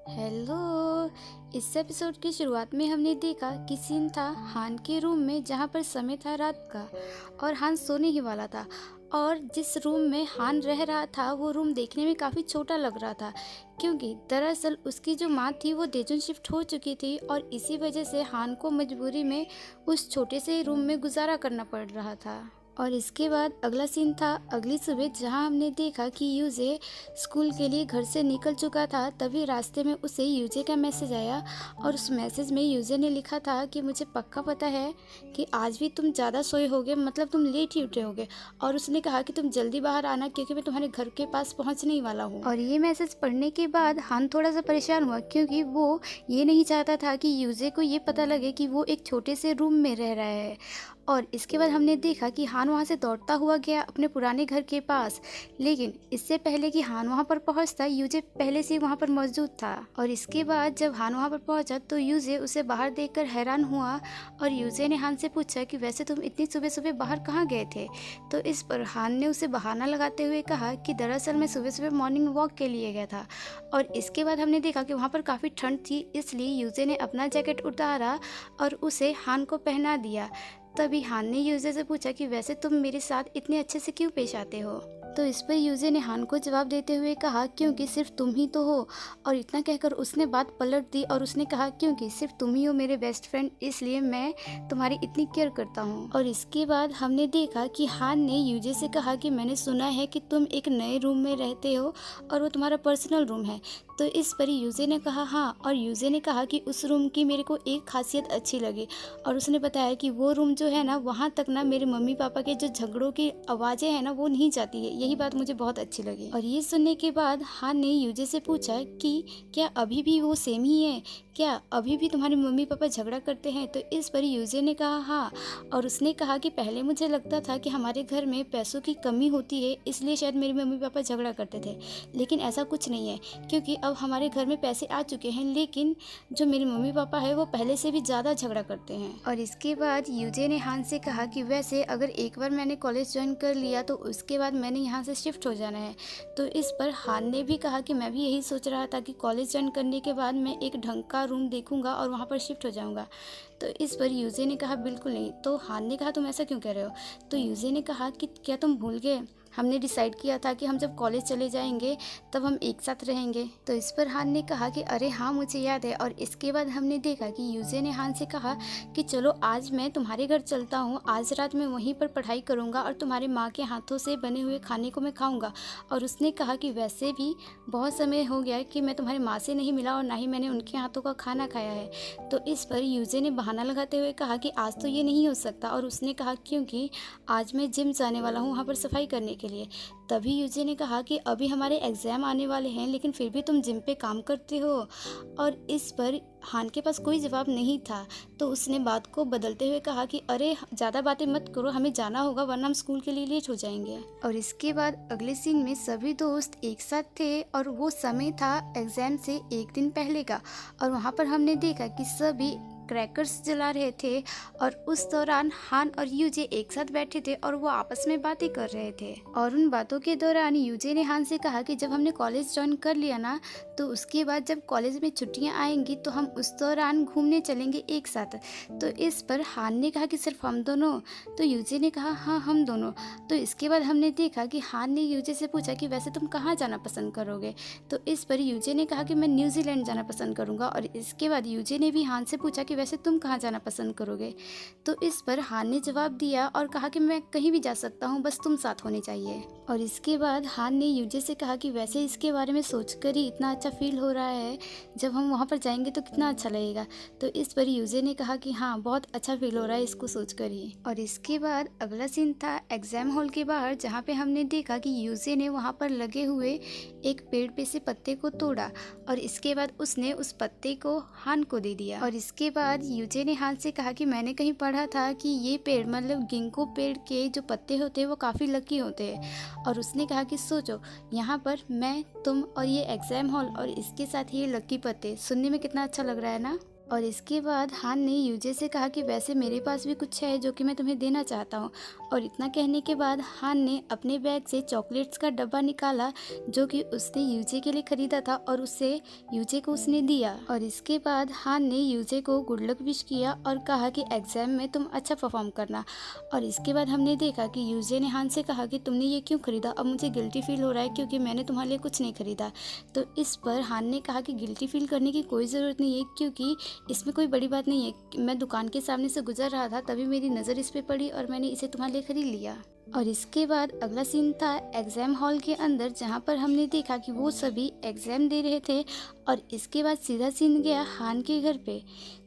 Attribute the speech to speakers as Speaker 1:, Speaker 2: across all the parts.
Speaker 1: Hello. इस episode की शुरुआत में हमने देखा कि सीन था हान के रूम में जहाँ पर समय था रात का और हान सोने ही वाला था। और जिस रूम में हान रह रहा था वो रूम देखने में काफ़ी छोटा लग रहा था, क्योंकि दरअसल उसकी जो माँ थी वो देजोन शिफ्ट हो चुकी थी और इसी वजह से हान को मजबूरी में उस छोटे से रूम में गुजारा करना पड़ रहा था। और इसके बाद अगला सीन था अगली सुबह, जहां हमने देखा कि यूजे स्कूल के लिए घर से निकल चुका था। तभी रास्ते में उसे यूजे का मैसेज आया और उस मैसेज में यूजे ने लिखा था कि मुझे पक्का पता है कि आज भी तुम ज़्यादा सोए होगे, मतलब तुम लेट ही उठे होगे, और उसने कहा कि तुम जल्दी बाहर आना क्योंकि मैं तुम्हारे घर के पास पहुंचने ही वाला हूँ। और ये मैसेज पढ़ने के बाद हान थोड़ा सा परेशान हुआ, क्योंकि वो ये नहीं चाहता था कि यूजे को ये पता लगे कि वो एक छोटे से रूम में रह रहा है। और इसके बाद हमने देखा कि हान वहाँ से दौड़ता हुआ गया अपने पुराने घर के पास, लेकिन इससे पहले कि हान वहाँ पर पहुँचता यूजे पहले से वहाँ पर मौजूद था। और इसके बाद जब हान वहाँ पर पहुँचा तो यूजे उसे बाहर देखकर हैरान हुआ और यूजे ने हान से पूछा कि वैसे तुम इतनी सुबह सुबह बाहर कहाँ गए थे। तो इस पर हान ने उसे बहाना लगाते हुए कहा कि दरअसल मैं सुबह सुबह मॉर्निंग वॉक के लिए गया था। और इसके बाद हमने देखा कि वहाँ पर काफ़ी ठंड थी, इसलिए यूजे ने अपना जैकेट उतारा और उसे हान को पहना दिया। तभी हान ने यूजे से पूछा कि वैसे तुम मेरे साथ इतने अच्छे से क्यों पेश आते हो। तो इस पर यूजे ने हान को जवाब देते हुए कहा क्योंकि सिर्फ तुम ही तो हो। और इतना कहकर उसने बात पलट दी और उसने कहा क्योंकि सिर्फ तुम ही हो मेरे बेस्ट फ्रेंड, इसलिए मैं तुम्हारी इतनी केयर करता हूँ। और इसके बाद हमने देखा कि हान ने यूजे से कहा कि मैंने सुना है कि तुम एक नए रूम में रहते हो और वो तुम्हारा पर्सनल रूम है। तो इस पर यूजे ने कहा हाँ, और यूजे ने कहा कि उस रूम की मेरे को एक खासियत अच्छी लगी। और उसने बताया कि वो रूम जो है ना, वहाँ तक ना मेरे मम्मी पापा के जो झगड़ों की आवाज़ें हैं ना वो नहीं जाती है। यही बात मुझे बहुत अच्छी लगी। और ये सुनने के बाद हान ने यूजे से पूछा कि क्या अभी भी वो सेम ही है, क्या अभी भी तुम्हारे मम्मी पापा झगड़ा करते हैं। तो इस पर यूजे ने कहा हाँ, और उसने कहा कि पहले मुझे लगता था कि हमारे घर में पैसों की कमी होती है, इसलिए शायद मेरे मम्मी पापा झगड़ा करते थे, लेकिन ऐसा कुछ नहीं है, क्योंकि अब हमारे घर में पैसे आ चुके हैं, लेकिन जो मेरे मम्मी पापा है वो पहले से भी ज़्यादा झगड़ा करते हैं। और इसके बाद यूजे ने हान से कहा कि वैसे अगर एक बार मैंने कॉलेज ज्वाइन कर लिया तो उसके बाद मैंने यहाँ से शिफ्ट हो जाना है। तो इस पर हान ने भी कहा कि मैं भी यही सोच रहा था कि कॉलेज ज्वाइन करने के बाद मैं एक ढंग का रूम देखूंगा और वहाँ पर शिफ्ट हो जाऊंगा। तो इस पर यूजे ने कहा बिल्कुल नहीं। तो हान ने कहा तुम ऐसा क्यों कह रहे हो। तो यूजे ने कहा कि क्या तुम भूल गए, हमने डिसाइड किया था कि हम जब कॉलेज चले जाएंगे तब हम एक साथ रहेंगे। तो इस पर हान ने कहा कि अरे हाँ मुझे याद है। और इसके बाद हमने देखा कि यूजे ने हान से कहा कि चलो आज मैं तुम्हारे घर चलता हूँ, आज रात मैं वहीं पर पढ़ाई करूँगा और तुम्हारे माँ के हाथों से बने हुए खाने को मैं खाऊँगा। और उसने कहा कि वैसे भी बहुत समय हो गया कि मैं तुम्हारी माँ से नहीं मिला और ना ही मैंने उनके हाथों का खाना खाया है। तो इस पर यूजे ने बहाना लगाते हुए कहा कि आज तो ये नहीं हो सकता। और उसने कहा क्योंकि आज मैं जिम जाने वाला हूँ वहाँ पर सफाई करने के लिए। तभी यूजे ने कहा कि अभी हमारे एग्ज़ाम आने वाले हैं, लेकिन फिर भी तुम जिम पे काम करते हो। और इस पर हान के पास कोई जवाब नहीं था। तो उसने बात को बदलते हुए कहा कि अरे ज़्यादा बातें मत करो, हमें जाना होगा वरना हम स्कूल के लिए लेट हो जाएंगे। और इसके बाद अगले सीन में सभी दोस्त एक साथ थे और वो समय था एग्ज़ाम से एक दिन पहले का। और वहाँ पर हमने देखा कि सभी क्रैकर्स जला रहे थे और उस दौरान हान और यूजे एक साथ बैठे थे और वो आपस में बातें कर रहे थे। और उन बातों के दौरान यूजे ने हान से कहा कि जब हमने कॉलेज ज्वाइन कर लिया ना, तो उसके बाद जब कॉलेज में छुट्टियां आएंगी तो हम उस दौरान घूमने चलेंगे एक साथ। तो इस पर हान ने कहा कि सिर्फ हम दोनों। तो यूजे ने कहा हाँ हम दोनों। तो इसके बाद हमने देखा कि हान ने यूजे से पूछा कि वैसे तुम कहाँ जाना पसंद करोगे। तो इस पर यूजे ने कहा कि मैं न्यूजीलैंड जाना पसंद करूँगा। और इसके बाद यूजे ने भी हान से पूछा कि वैसे तुम कहाँ जाना पसंद करोगे। तो इस पर हान ने जवाब दिया और कहा कि मैं कहीं भी जा सकता हूँ, बस तुम साथ होने चाहिए। और इसके बाद हान ने यूजे से कहा कि वैसे इसके बारे में सोचकर ही इतना अच्छा फील हो रहा है, जब हम वहाँ पर जाएंगे तो कितना अच्छा लगेगा। तो इस पर यूजे ने कहा कि हाँ बहुत अच्छा फील हो रहा है इसको सोचकर ही। और इसके बाद अगला सीन था एग्जाम हॉल के बाहर, जहाँ पे हमने देखा कि यूजे ने वहाँ पर लगे हुए एक पेड़ पे से पत्ते को तोड़ा और इसके बाद उसने उस पत्ते को हान को दे दिया। और इसके बाद यूजे ने हान से कहा कि मैंने कहीं पढ़ा था कि ये पेड़ मतलब गिंको पेड़ के जो पत्ते होते हैं वो काफ़ी लकी होते हैं। और उसने कहा कि सोचो यहाँ पर मैं, तुम और ये एग्जाम हॉल और इसके साथ ये लकी पत्ते, सुनने में कितना अच्छा लग रहा है ना। और इसके बाद हान ने यूजे से कहा कि वैसे मेरे पास भी कुछ है जो कि मैं तुम्हें देना चाहता हूँ। और इतना कहने के बाद हान ने अपने बैग से चॉकलेट्स का डब्बा निकाला जो कि उसने यूजे के लिए खरीदा था और उससे यूजे को उसने दिया। और इसके बाद हान ने यूजे को गुड लक विश किया और कहा कि एग्जाम में तुम अच्छा परफॉर्म करना। और इसके बाद हमने देखा कि यूजे ने हान से कहा कि तुमने ये क्यों खरीदा, अब मुझे गिल्टी फील हो रहा है क्योंकि मैंने तुम्हारे लिए कुछ नहीं खरीदा। तो इस पर हान ने कहा कि गिल्टी फील करने की कोई ज़रूरत नहीं है क्योंकि इसमें कोई बड़ी बात नहीं है। मैं दुकान के सामने से गुजर रहा था तभी मेरी नज़र इस पे पड़ी और मैंने इसे तुम्हारे लिए खरीद लिया। और इसके बाद अगला सीन था एग्ज़ाम हॉल के अंदर जहाँ पर हमने देखा कि वो सभी एग्ज़ाम दे रहे थे। और इसके बाद सीधा सीन गया हान के घर पे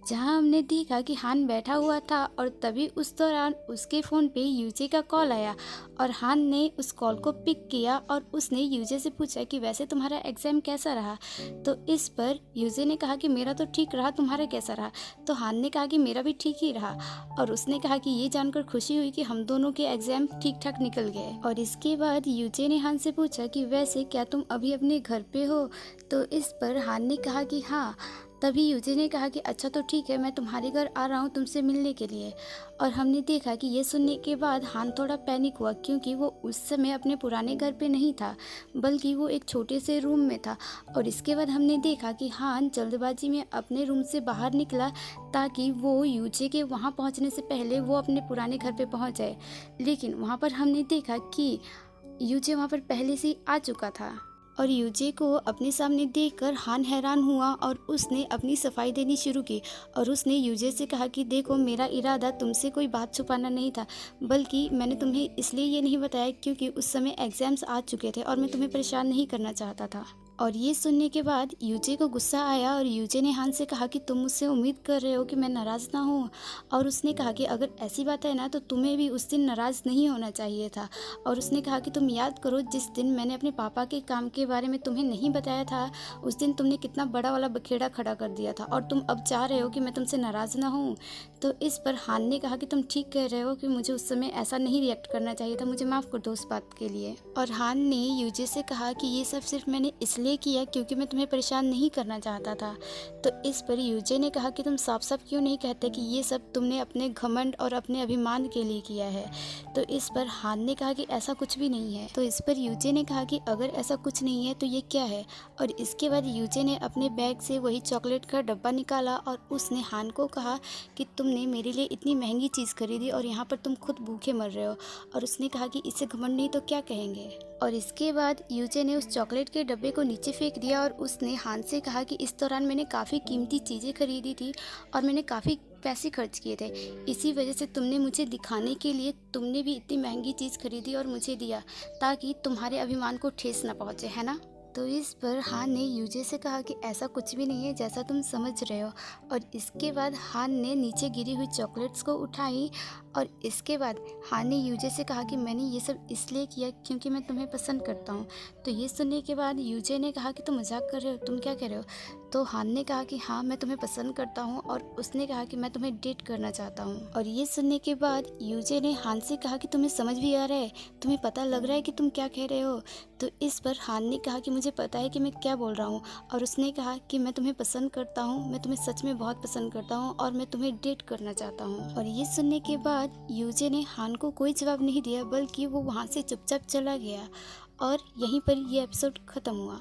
Speaker 1: जहाँ हमने देखा कि हान बैठा हुआ था और तभी उस दौरान उसके फ़ोन पे यूजे का कॉल आया और हान ने उस कॉल को पिक किया और उसने यूजे से पूछा कि वैसे तुम्हारा एग्ज़ाम कैसा रहा। तो इस पर यूजे ने कहा कि मेरा तो ठीक रहा, तुम्हारा कैसा रहा। तो हान ने कहा कि मेरा भी ठीक ही रहा और उसने कहा कि ये जानकर खुशी हुई कि हम दोनों के एग्ज़ाम ठीक ठाक निकल गए। और इसके बाद यूजे ने हान से पूछा कि वैसे क्या तुम अभी अपने घर पे हो। तो इस पर हान ने कहा कि हाँ। तभी यूजे ने कहा कि अच्छा तो ठीक है, मैं तुम्हारे घर आ रहा हूँ तुमसे मिलने के लिए। और हमने देखा कि ये सुनने के बाद हान थोड़ा पैनिक हुआ क्योंकि वो उस समय अपने पुराने घर पे नहीं था बल्कि वो एक छोटे से रूम में था। और इसके बाद हमने देखा कि हान जल्दबाजी में अपने रूम से बाहर निकला ताकि वो यूजे के वहाँ पहुँचने से पहले वो अपने पुराने घर पे पहुँच जाए। लेकिन वहाँ पर हमने देखा कि यूजे वहाँ पर पहले से ही आ चुका था। और यूजे को अपने सामने देखकर हान हैरान हुआ और उसने अपनी सफाई देनी शुरू की। और उसने यूजे से कहा कि देखो, मेरा इरादा तुमसे कोई बात छुपाना नहीं था बल्कि मैंने तुम्हें इसलिए ये नहीं बताया क्योंकि उस समय एग्ज़ाम्स आ चुके थे और मैं तुम्हें परेशान नहीं करना चाहता था। और ये सुनने के बाद यूजे को गुस्सा आया और यूजे ने हान से कहा कि तुम मुझसे उम्मीद कर रहे हो कि मैं नाराज़ ना हूँ। और उसने कहा कि अगर ऐसी बात है ना तो तुम्हें भी उस दिन नाराज़ नहीं होना चाहिए था। और उसने कहा कि तुम याद करो जिस दिन मैंने अपने पापा के काम के बारे में तुम्हें नहीं बताया था उस दिन तुमने कितना बड़ा वाला बखेड़ा खड़ा कर दिया था और तुम अब चाह रहे हो कि मैं तुमसे नाराज़ ना हूँ। तो इस पर हान ने कहा कि तुम ठीक कह रहे हो कि मुझे उस समय ऐसा नहीं रिएक्ट करना चाहिए था, मुझे माफ़ कर दो उस बात के लिए। और हान ने यूजे से कहा कि ये सब सिर्फ मैंने इसलिए किया क्योंकि मैं तुम्हें परेशान नहीं करना चाहता था। तो इस पर यूजे ने कहा कि तुम साफ साफ क्यों नहीं कहते कि ये सब तुमने अपने घमंड और अपने अभिमान के लिए किया है। तो इस पर हान ने कहा कि ऐसा कुछ भी नहीं है। तो इस पर यूजे ने कहा कि अगर ऐसा कुछ नहीं है तो ये क्या है। और इसके बाद यूजे ने अपने बैग से वही चॉकलेट का डब्बा निकाला और उसने हान को कहा कि तुमने मेरे लिए इतनी महंगी चीज़ खरीदी और यहाँ पर तुम खुद भूखे मर रहे हो। और उसने कहा कि इससे घमंड नहीं तो क्या कहेंगे। और इसके बाद यूजे ने उस चॉकलेट के डब्बे को नीचे फेंक दिया और उसने हान से कहा कि इस दौरान मैंने काफ़ी कीमती चीज़ें खरीदी थी और मैंने काफ़ी पैसे खर्च किए थे, इसी वजह से तुमने मुझे दिखाने के लिए तुमने भी इतनी महंगी चीज़ खरीदी और मुझे दिया ताकि तुम्हारे अभिमान को ठेस ना पहुँचे, है ना। तो इस पर हान ने यूजे से कहा कि ऐसा कुछ भी नहीं है जैसा तुम समझ रहे हो। और इसके बाद हान ने नीचे गिरी हुई चॉकलेट्स को उठाई और इसके बाद हान ने यूजे से कहा कि मैंने ये सब इसलिए किया क्योंकि मैं तुम्हें पसंद करता हूँ। तो ये सुनने के बाद यूजे ने कहा कि तुम मजाक कर रहे हो, तुम क्या कह रहे हो। तो हान ने कहा कि हाँ, मैं तुम्हें पसंद करता हूँ और उसने कहा कि मैं तुम्हें डेट करना चाहता हूँ। और ये सुनने के बाद यूजे ने हान से कहा कि तुम्हें समझ भी आ रहा है, तुम्हें पता लग रहा है कि तुम क्या कह रहे हो। तो इस पर हान ने कहा कि मुझे पता है कि मैं क्या बोल रहा हूँ। और उसने कहा कि मैं तुम्हें पसंद करता हूँ, मैं तुम्हें सच में बहुत पसंद करता हूँ और मैं तुम्हें डेट करना चाहता हूँ। और ये सुनने के बाद यूजे ने हान को कोई जवाब नहीं दिया बल्कि वो वहाँ से चुपचाप चला गया। और यहीं पर ये एपिसोड ख़त्म हुआ।